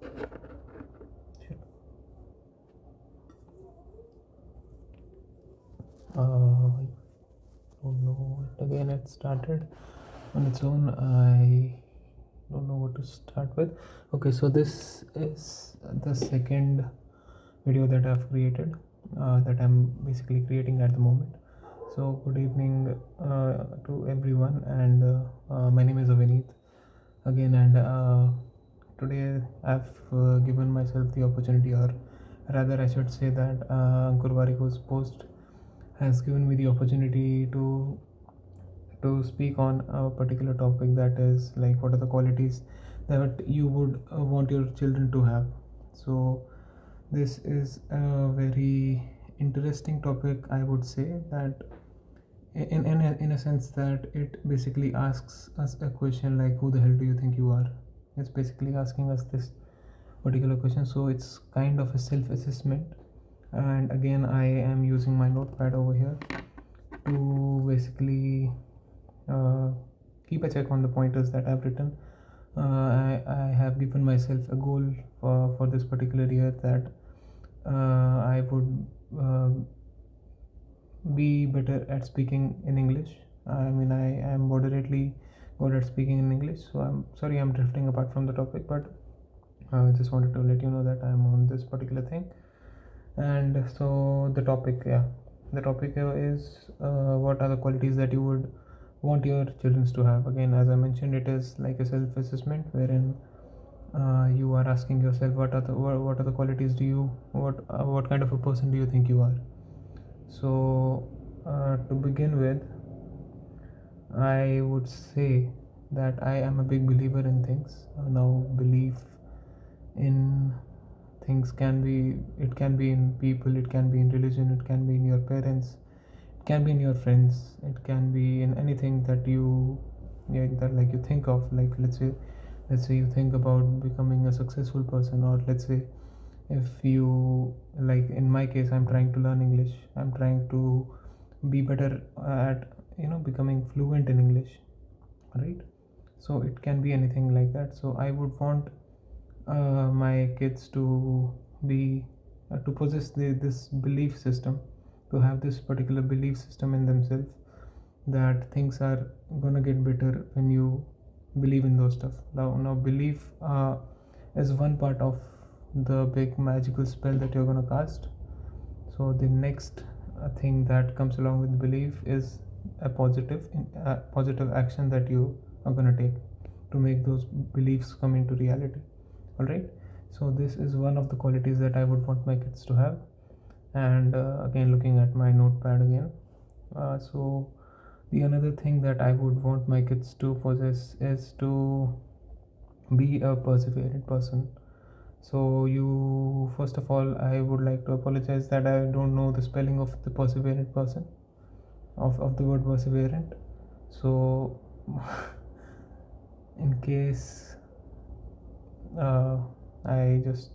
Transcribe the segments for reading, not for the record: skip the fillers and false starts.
Sure. I don't know. Again, it started on its own. I don't know what to start with. Okay, so this is the second video that I've created, that I'm basically creating at the moment. So, good evening to everyone, and my name is Avineet again, and today I've given myself the opportunity, or rather, I should say that Ankur Wariko's post has given me the opportunity to speak on a particular topic, that is like what are the qualities that you would want your children to have. So this is a very interesting topic, I would say, that in a sense that it basically asks us a question like, who the hell do you think you are? It's basically asking us this particular question. So it's kind of a self-assessment, and again I am using my notepad over here to basically uh, keep a check on the pointers that I've written. I have given myself a goal for this particular year, that I would be better at speaking in English. I mean, I am moderately good at speaking in English. So I'm sorry, I'm drifting apart from the topic, but I just wanted to let you know that I'm on this particular thing. And so the topic, yeah, the topic is what are the qualities that you would want your children to have. Again, as I mentioned, it is like a self-assessment wherein you are asking yourself what are the qualities do you what kind of a person do you think you are. So to begin with, I would say that I am a big believer in things. Now, belief in things can be in people, it can be in religion, it can be in your parents, it can be in your friends, it can be in anything that you, yeah, that like you think of. Like let's say you think about becoming a successful person, or let's say if you, like in my case, I'm trying to learn English, I'm trying to be better at becoming fluent in English, right? So it can be anything like that. So I would want my kids to be to possess this belief system, to have this particular belief system in themselves, that things are gonna get better when you believe in those stuff. Now belief is one part of the big magical spell that you're gonna cast. So the next thing that comes along with belief is a positive action that you are gonna take to make those beliefs come into reality. All right. So this is one of the qualities that I would want my kids to have. And again, looking at my notepad again, so the another thing that I would want my kids to possess is to be a perseverant person. So you, first of all, I would like to apologize that I don't know the spelling of the perseverant person, of the word perseverant. So in case uh, I just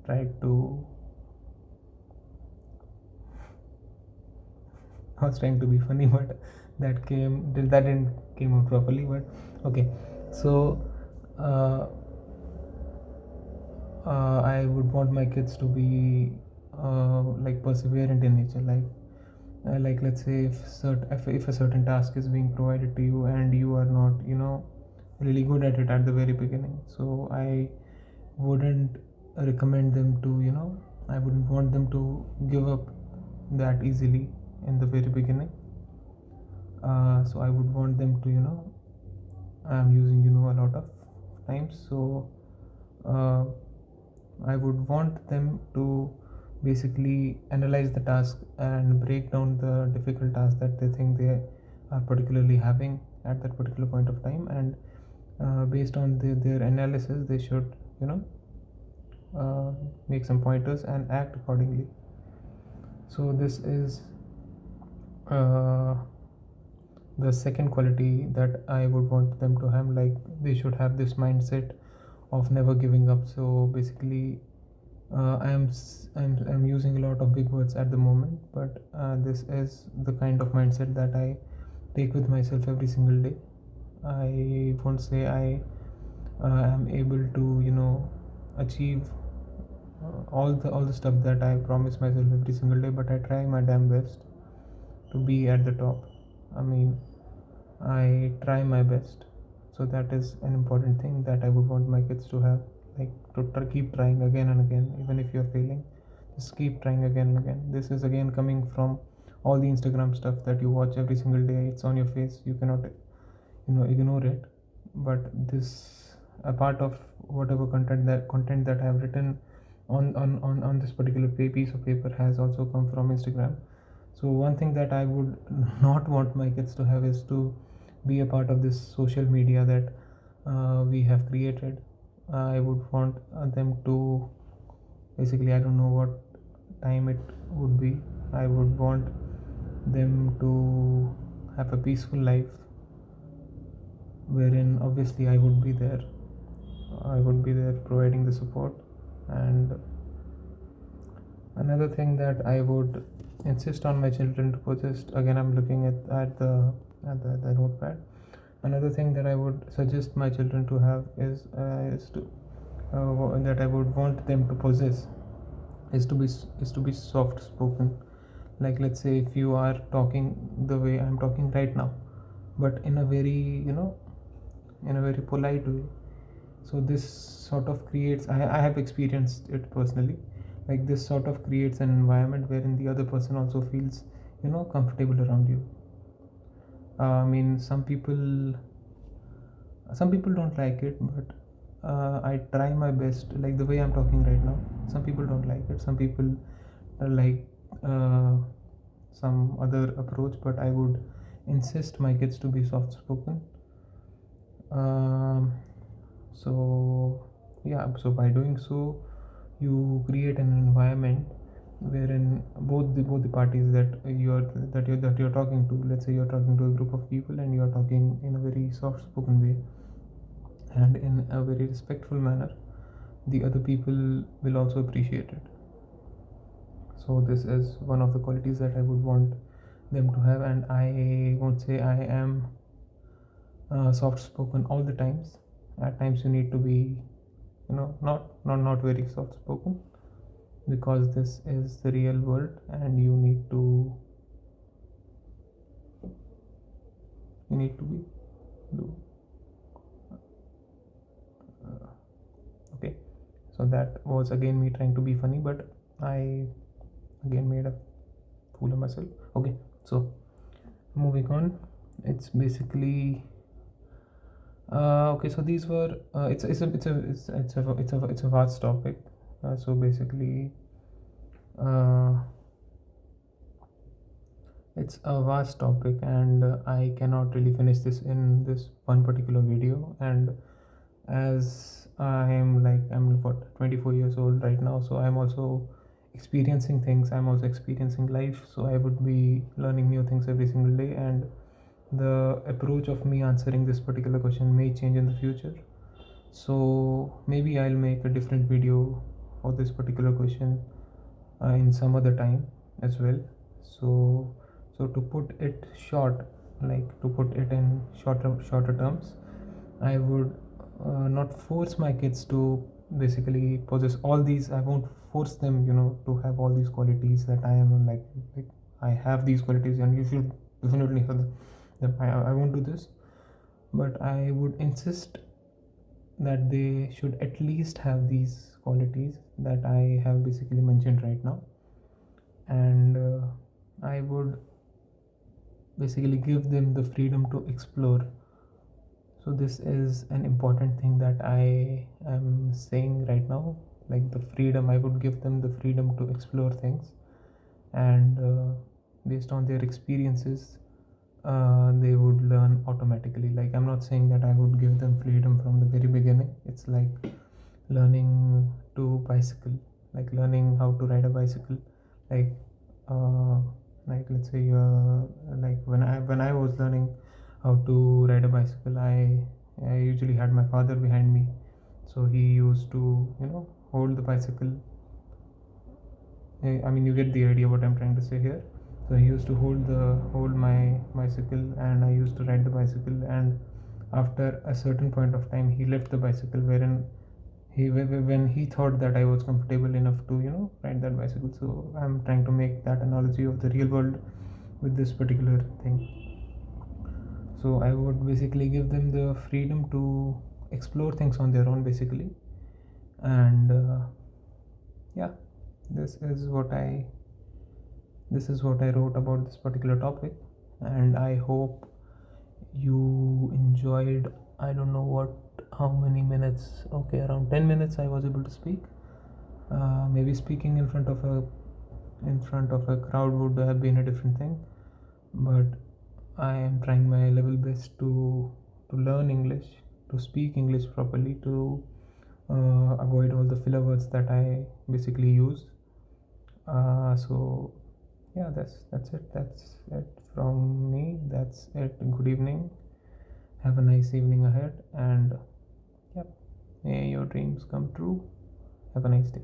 tried to I was trying to be funny, but that didn't came out properly. But okay, so uh, I would want my kids to be like perseverant in nature. Like let's say if a certain task is being provided to you and you are not really good at it at the very beginning, so I wouldn't recommend them to I wouldn't want them to give up that easily in the very beginning. So I would want them to I'm using a lot of times. So uh, I would want them to basically analyze the task and break down the difficult task that they think they are particularly having at that particular point of time, and based on their analysis, they should make some pointers and act accordingly. So this is uh, the second quality that I would want them to have. Like they should have this mindset of never giving up. So basically, I'm using a lot of big words at the moment, but this is the kind of mindset that I take with myself every single day. I won't say I am able to achieve all the stuff that I promise myself every single day, but I try my damn best to be at the top. I mean, I try my best. So that is an important thing that I would want my kids to have. Like to keep trying again and again, even if you're failing, just keep trying again and again. This is again coming from all the Instagram stuff that you watch every single day. It's on your face. You cannot, ignore it. But this, a part of whatever content that I have written on this particular piece of paper has also come from Instagram. So one thing that I would not want my kids to have is to be a part of this social media that we have created. I would want them to, basically, I don't know what time it would be. I would want them to have a peaceful life wherein obviously I would be there. I would be there providing the support. And another thing that I would insist on my children to possess, again I'm looking at the notepad. Another thing that I would suggest my children to have is to that I would want them to possess is to be soft spoken. Like, let's say if you are talking the way I'm talking right now, but in a very, in a very polite way. So this sort of creates, I have experienced it personally. Like, this sort of creates an environment wherein the other person also feels, comfortable around you. I mean, some people don't like it, but I try my best. Like the way I'm talking right now, some people don't like it. Some people like some other approach, but I would insist my kids to be soft spoken. um, so yeah, so by doing so, you create an environment wherein both the parties that you're talking to, let's say you're talking to a group of people and you're talking in a very soft spoken way and in a very respectful manner, the other people will also appreciate it. So this is one of the qualities that I would want them to have. And I won't say I am soft spoken all the times. At times you need to be, not very soft spoken, because this is the real world and you need to be do okay. So that was again me trying to be funny, but I again made a fool of myself. Okay, so moving on, it's basically okay. So these were it's a vast topic. So basically, uh, it's a vast topic, and I cannot really finish this in this one particular video. And as I'm what, 24 years old right now, so I'm also experiencing things. I'm also experiencing life, so I would be learning new things every single day, and the approach of me answering this particular question may change in the future. So maybe I'll make a different video for this particular question in some other time as well. So to put it short, like to put it in shorter terms, I would not force my kids to basically possess all these. I won't force them, to have all these qualities that I am like I have these qualities and you should definitely have them. I won't do this, but I would insist that they should at least have these qualities that I have basically mentioned right now. And I would basically give them the freedom to explore. So this is an important thing that I am saying right now. Like the freedom, I would give them the freedom to explore things, and based on their experiences, they would learn automatically. Like, I'm not saying that I would give them freedom from the very beginning. It's like learning to bicycle, like learning how to ride a bicycle. Like uh, like let's say like when I was learning how to ride a bicycle, I usually had my father behind me. So he used to, hold the bicycle. I mean, you get the idea what I'm trying to say here. So he used to hold my bicycle, and I used to ride the bicycle. And after a certain point of time, he left the bicycle, wherein when he thought that I was comfortable enough to ride that bicycle. So I'm trying to make that analogy of the real world with this particular thing. So I would basically give them the freedom to explore things on their own, basically. And yeah, this is what I wrote about this particular topic, and I hope you enjoyed. I don't know how many minutes. Okay, around 10 minutes I was able to speak. Maybe speaking in front of a crowd would have been a different thing, but I am trying my level best to learn English, to speak English properly, to avoid all the filler words that I basically use. So yeah, that's it from me. That's it. Good evening. Have a nice evening ahead, and yeah, may your dreams come true. Have a nice day.